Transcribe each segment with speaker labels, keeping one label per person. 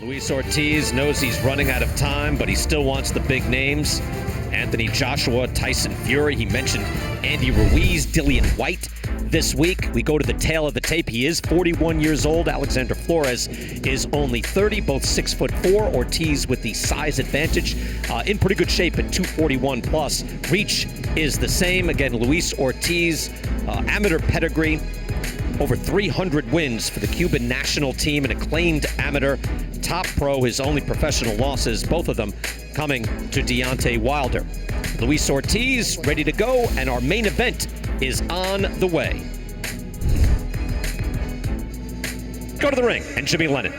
Speaker 1: Luis Ortiz knows he's running out of time, but he still wants the big names. Anthony Joshua, Tyson Fury. He mentioned Andy Ruiz, Dillian White this week. We go to the tail of the tape. He is 41 years old. Alexander Flores is only 30, both 6'4". Ortiz with the size advantage, in pretty good shape at 241 plus. Reach is the same. Again, Luis Ortiz, amateur pedigree. Over 300 wins for the Cuban national team, an acclaimed amateur, top pro. His only professional losses, both of them coming to Deontay Wilder. Luis Ortiz ready to go, and our main event is on the way. Go to the ring, and Jimmy Lennon.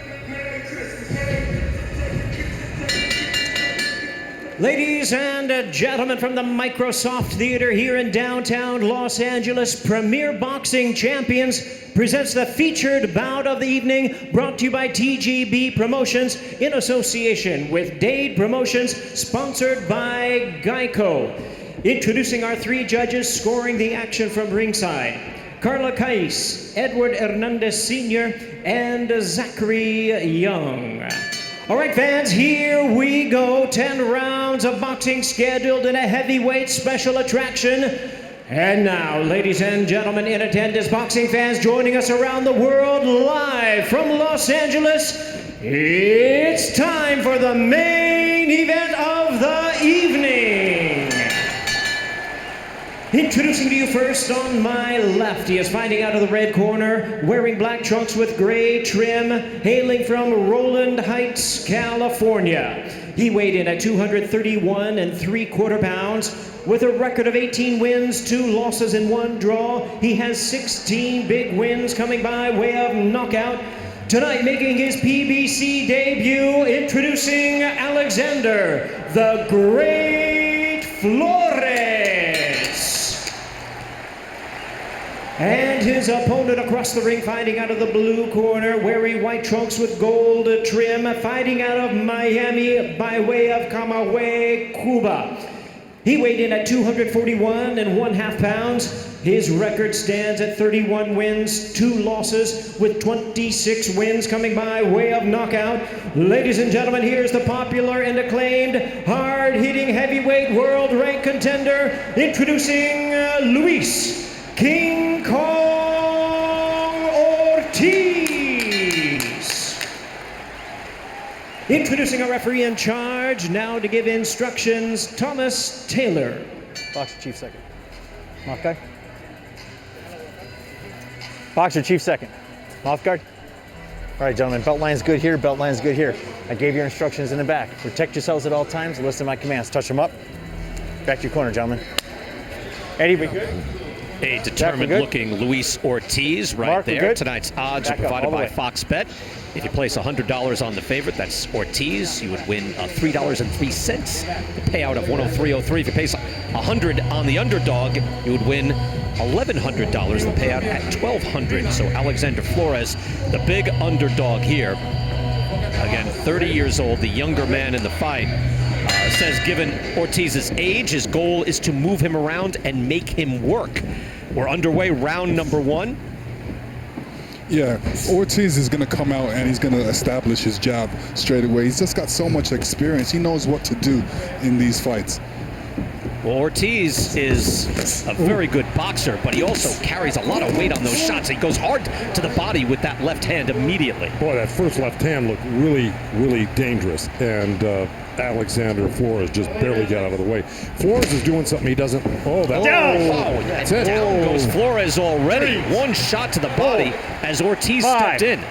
Speaker 2: Ladies and gentlemen, from the Microsoft Theater here in downtown Los Angeles, Premier Boxing Champions presents the featured bout of the evening, brought to you by TGB Promotions in association with Dade Promotions, sponsored by Geico. Introducing our three judges scoring the action from ringside: Carla Cais, Edward Hernandez Sr., and Zachary Young. All right, fans, here we go. 10 rounds of boxing scheduled in a heavyweight special attraction. And now, ladies and gentlemen in attendance, boxing fans joining us around the world, live from Los Angeles, it's time for the main event of the evening. Introducing to you first on my left, he is fighting out of the red corner, wearing black trunks with gray trim, hailing from Roland Heights, California. He weighed in at 231 3/4 pounds with a record of 18 wins, 2 losses, and 1 draw. He has 16 big wins coming by way of knockout. Tonight, making his PBC debut, introducing Alexander the Great Flores. And his opponent across the ring, fighting out of the blue corner, wearing white trunks with gold trim, fighting out of Miami by way of Camagüey, Cuba. He weighed in at 241 1/2 pounds. His record stands at 31 wins, 2 losses, with 26 wins coming by way of knockout. Ladies and gentlemen, here's the popular and acclaimed hard-hitting heavyweight world-ranked contender, introducing Luis King Kong Ortiz. Introducing our referee in charge, now to give instructions, Thomas Taylor.
Speaker 3: Boxer Chief second. Mouth guard. Boxer Chief second. Mouth guard. All right, gentlemen, belt line's good here, belt line's good here. I gave your instructions in the back. Protect yourselves at all times, listen to my commands. Touch them up. Back to your corner, gentlemen. Eddie, we good?
Speaker 1: A determined-looking Luis Ortiz right
Speaker 3: Mark,
Speaker 1: there. Tonight's odds are provided by FOX Bet. If you place $100 on the favorite, that's Ortiz, you would win $3.03. The payout of $103.03. If you place $100 on the underdog, you would win $1,100. The payout at $1,200. So Alexander Flores, the big underdog here. Again, 30 years old, the younger man in the fight. Says given Ortiz's age, his goal is to move him around and make him work. We're underway, round number 1.
Speaker 4: Yeah, Ortiz is going to come out and he's going to establish his jab straight away. He's just got so much experience. He knows what to do in these fights.
Speaker 1: Well, Ortiz is a very good boxer, but he also carries a lot of weight on those shots. He goes hard to the body with that left hand immediately.
Speaker 5: Boy, that first left hand looked really, really dangerous. And Alexander Flores just barely got out of the way. Flores is doing something he doesn't. Oh, that's
Speaker 1: that's it. Down goes Flores already. One shot to the body as Ortiz stepped in.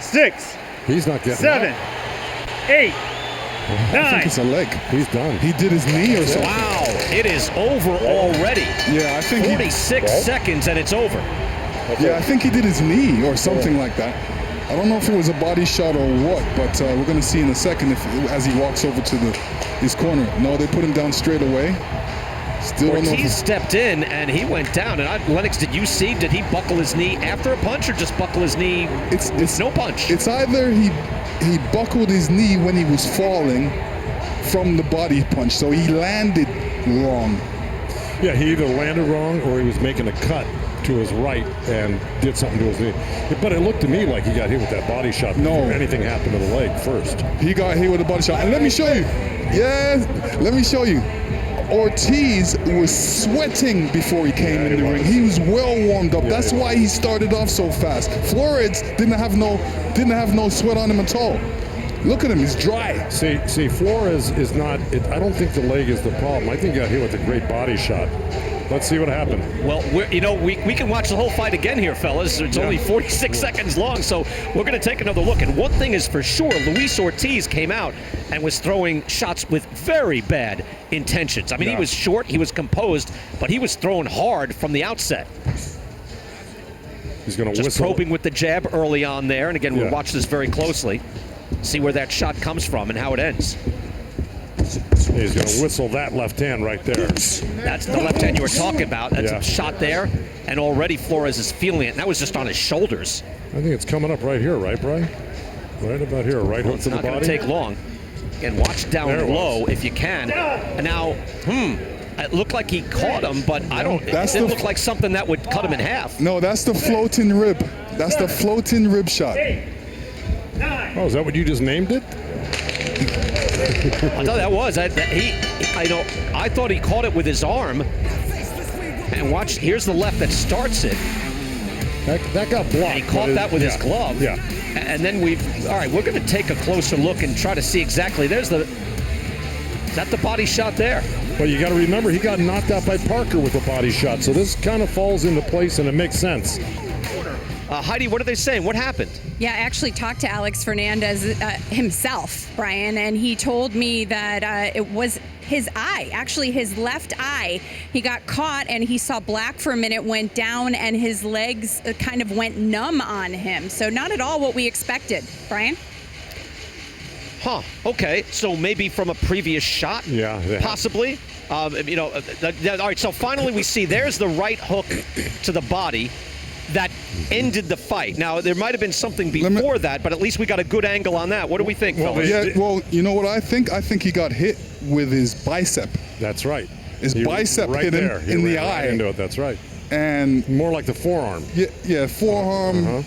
Speaker 6: 6.
Speaker 5: He's not getting
Speaker 6: 7. 8.
Speaker 4: I think it's a leg.
Speaker 5: He's done.
Speaker 4: He did his knee or something.
Speaker 1: Wow, it is over already.
Speaker 4: Yeah, I think
Speaker 1: 46 seconds and it's over.
Speaker 4: Yeah, I think he did his knee or something like that. I don't know if it was a body shot or what, but we're going to see in a second as he walks over to his corner. No, they put him down straight away. Still don't know
Speaker 1: Ortiz stepped in and he went down. And Lennox, did you see? Did he buckle his knee after a punch or just buckle his knee with no punch?
Speaker 4: It's either he buckled his knee when he was falling from the body punch, so he landed wrong.
Speaker 5: Yeah, he either landed wrong or he was making a cut to his right and did something to his knee. But it looked to me like he got hit with that body shot before anything happened to the leg first.
Speaker 4: He got hit with a body shot. And let me show you. Yeah, let me show you. Ortiz was sweating before he came in the ring. He was well warmed up. That's why he started off so fast. Flores didn't have no sweat on him at all. Look at him, he's dry.
Speaker 5: See, Flores is not, I don't think the leg is the problem. I think he got hit with a great body shot. Let's see what happened.
Speaker 1: Well, we can watch the whole fight again here, fellas. It's only 46 seconds long, so we're going to take another look. And one thing is for sure, Luis Ortiz came out and was throwing shots with very bad intentions. I mean, he was short, he was composed, but he was throwing hard from the outset.
Speaker 5: He's going to
Speaker 1: just
Speaker 5: whistle.
Speaker 1: probing with the jab early on there. And again, we'll watch this very closely. See where that shot comes from and how it ends.
Speaker 5: He's going to whistle that left hand right there.
Speaker 1: That's the left hand you were talking about. That's a shot there, and already Flores is feeling it. And that was just on his shoulders.
Speaker 5: I think it's coming up right here, right, Brian? Right about here, right hook to the body.
Speaker 1: It's not going to take long. And watch down low if you can. And now, it looked like he caught him, but I don't. It didn't look like something that would cut him in half.
Speaker 4: No, that's the floating rib. That's the floating rib shot.
Speaker 5: Oh, is that what you just named it?
Speaker 1: I thought that was. I thought he caught it with his arm. And watch, here's the left that starts it.
Speaker 5: That got blocked.
Speaker 1: And he caught that with his glove.
Speaker 5: Yeah.
Speaker 1: And then all right, we're going to take a closer look and try to see exactly. Is that the body shot there?
Speaker 5: But you got to remember, he got knocked out by Parker with a body shot. So this kind of falls into place and it makes sense.
Speaker 1: Heidi, what are they saying? What happened?
Speaker 7: Yeah, I actually talked to Alex Fernandez himself, Brian, and he told me that it was his eye, actually his left eye. He got caught and he saw black for a minute, went down, and his legs kind of went numb on him. So not at all what we expected. Brian?
Speaker 1: Huh. Okay. So maybe from a previous shot?
Speaker 5: Yeah.
Speaker 1: Possibly. All right. So finally we see there's the right hook to the body that ended the fight. Now, there might have been something before that, but at least we got a good angle on that. What do we think, fellas?
Speaker 4: Yeah, well, you know what I think? I think he got hit with his bicep.
Speaker 5: That's right.
Speaker 4: His bicep hit him in the eye.
Speaker 5: Right into it. That's right.
Speaker 4: And
Speaker 5: more like the forearm.
Speaker 4: Yeah, forearm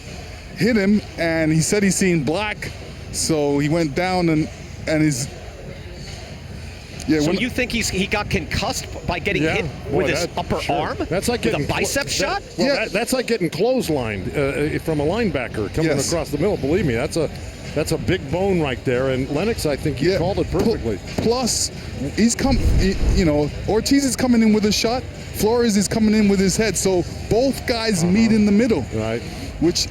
Speaker 4: hit him, and he said he's seen black, so he went down and his. Yeah,
Speaker 1: so you think he got concussed by getting hit with his upper arm?
Speaker 5: That's like
Speaker 1: with a bicep shot?
Speaker 5: That's like getting clotheslined from a linebacker coming across the middle. Believe me, that's a big bone right there. And Lennox, I think he called it perfectly.
Speaker 4: Plus, Ortiz is coming in with a shot. Flores is coming in with his head. So both guys meet in the middle,
Speaker 5: right?
Speaker 4: Which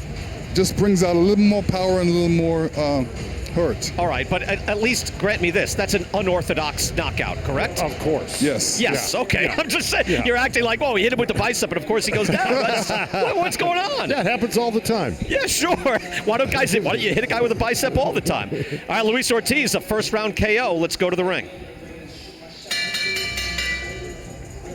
Speaker 4: just brings out a little more power and a little more hurt.
Speaker 1: All right, but at least grant me this. That's an unorthodox knockout, correct?
Speaker 5: Of course.
Speaker 4: Yes.
Speaker 1: Yes, okay. I'm just saying, you're acting like, he hit him with the bicep, and of course he goes down. What's going on?
Speaker 5: That happens all the time.
Speaker 1: Yeah, sure. Why don't you hit a guy with a bicep all the time? All right, Luis Ortiz, a first-round KO. Let's go to the ring.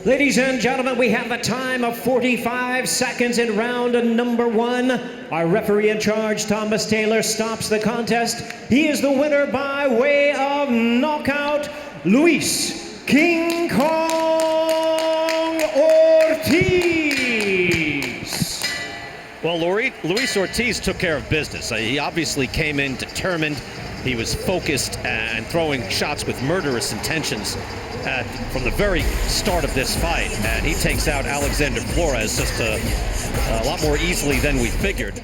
Speaker 2: Ladies and gentlemen, we have a time of 45 seconds in round number 1. Our referee in charge, Thomas Taylor, stops the contest. He is the winner by way of knockout, Luis King Kong Ortiz.
Speaker 1: Well, Luis Ortiz took care of business. He obviously came in determined. He was focused and throwing shots with murderous intentions from the very start of this fight. And he takes out Alexander Flores just a lot more easily than we figured.